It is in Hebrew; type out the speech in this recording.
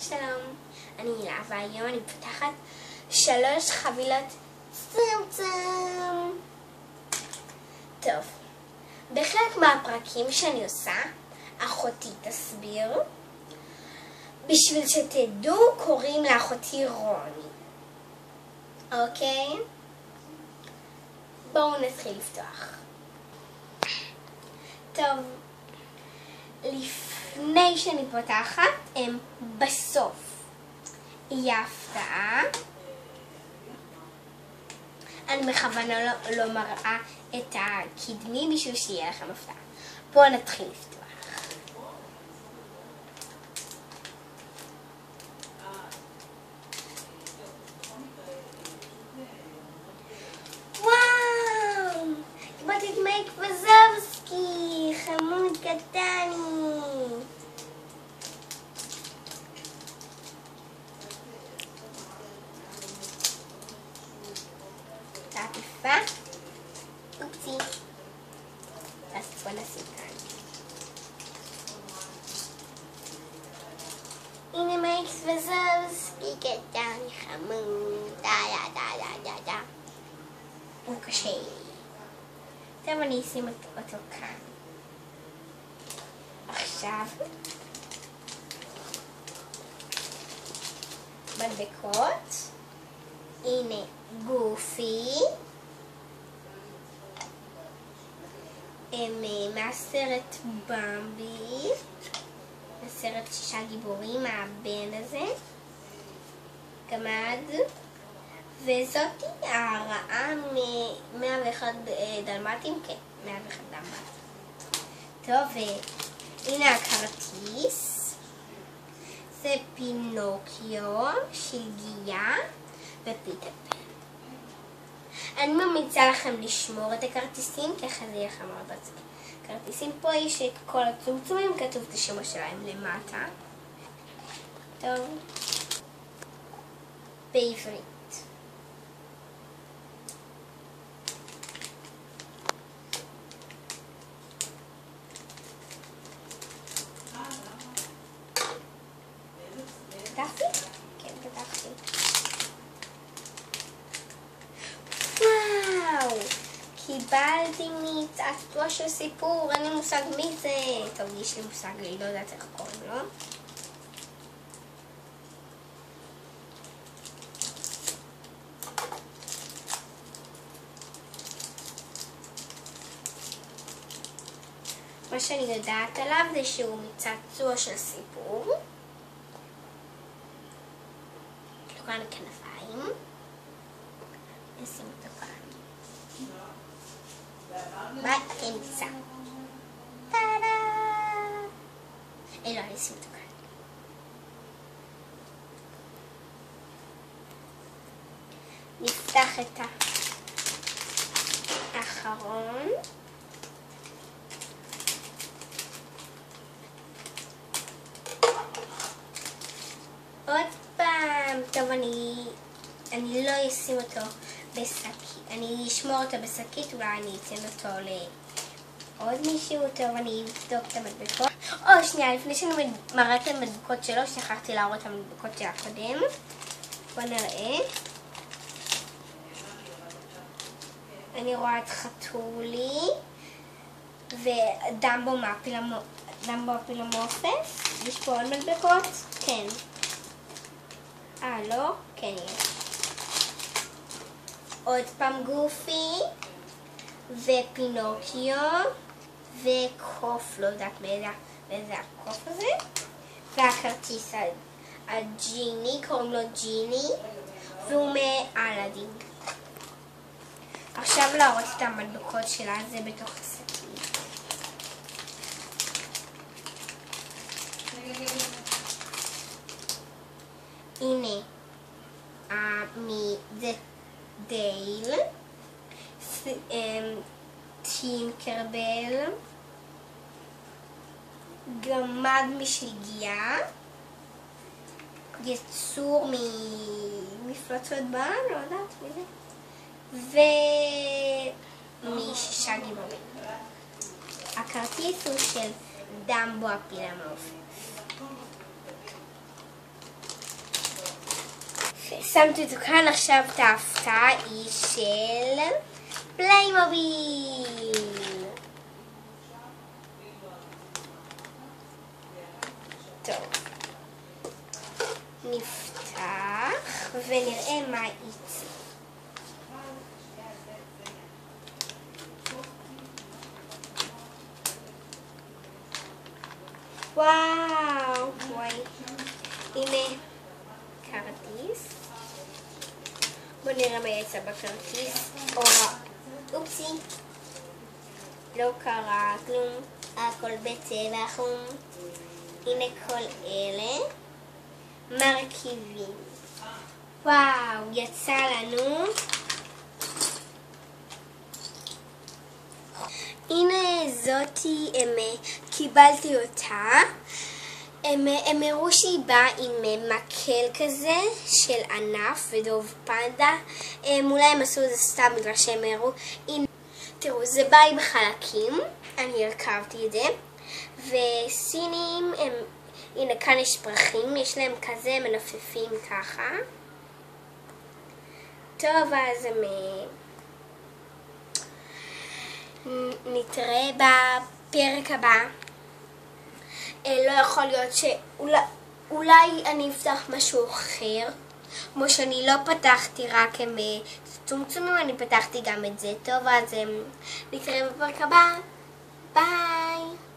שלום, אני הילה והיום אני פותחת 3 חבילות צמצם. טוב, בחלק מהפרקים שאני עושה, אחותי תסביר. בשביל שתדעו, קוראים לאחותי רוני. אוקיי? בואו נתחיל לפתוח. טוב, לפני שאני פותחת, בסוף יהיה הפתעה. אני בכוונה לא מראה את הקדמי בשביל שיהיה לכם הפתעה. בואו נתחיל לפתוח. וואו! קיבלתי את מייק וזובסקי, חמוד קטני. עטיפה. אופסי. אז בוא נשים כאן. הנה מייקס וזובסקי קטני חמוד. דה. הוא קשה. טוב, אני אשים אותו כאן. עכשיו מדבקות. הנה גופי. מהסרט במבי. מהסרט 6 גיבורים, הבן הזה. גמד. וזאתי הרעה מ-101 דלמטים. כן, 101 דלמטים. טוב, הנה הכרטיס. זה פינוקיו, שלגיה ופיטר פן. אני ממליצה לכם לשמור את הכרטיסים, ככה זה יהיה לכם מאוד עצמי. כרטיסים פה יש את כל הצומצומים, כתוב את השם שלהם למטה. טוב. בעברית. פתחתי? כן, פתחתי. וואו! קיבלתי מצעצוע של סיפור, אין לי מושג מי זה. טוב, יש לי מושג, אני לא יודעת איך קוראים לו. מה שאני יודעת עליו זה שהוא מצעצוע של סיפור. כאן כנפיים. נשים אותו כאן. באמצע. טאדה! לא, אני אשים אותו כאן. נפתח את האחרון. עוד פעם. טוב, אני לא אשים אותו בשקית. אני אשמור אותו בשקית, אולי אני אתן אותו לעוד מישהו. טוב, אני אבדוק את המדבקות. שנייה, לפני שאני מראה את המדבקות שלו, שכחתי להראות את המדבקות של הקודם. בוא נראה. אני רואה את חתולי ודמבו מהפיל המעופף. יש פה עוד מדבקות? כן. לא? כן יש. עוד פעם גופי ופינוקיו וקוף, לא יודעת באיזה הקוף הזה, והכרטיס הג'יני, קוראים לו ג'יני, והוא מאלאדין. עכשיו להראות את המדבקות שלה, זה בתוך השקית. הנה, זה דייל, טינקרבל, גמד משלגיה, יצור ממפלצות בר, לא יודעת מי זה, ומששה גיבורים. הכרטיס הוא של דמבו הפיל המעופף. שמתי אותו כאן. עכשיו את ההפתעה היא של פליימוביל. טוב, נפתח ונראה מה יצא. וואו, וואי, הנה כרטיס. בואו נראה מה יצא בכרטיס. אופסי, לא קרה כלום, הכל בצבע חום. הנה כל אלה מרכיבים. וואו, יצא לנו. הנה זאתי, קיבלתי אותה. הם הראו שהיא באה עם מקל כזה של ענף ודוב פנדה. אולי הם עשו את זה סתם בגלל שהם הראו. הנה, תראו, זה בא עם חלקים. אני הרכבתי את זה. וסינים, הנה כאן יש פרחים, יש להם כזה מנופפים ככה. טוב, אז נתראה בפרק הבא. לא יכול להיות שאולי אני אפתח משהו אחר, כמו שאני לא פתחתי רק עם צומצומים, אני פתחתי גם את זה. טוב, אז נתראה בפרק הבא. ביי.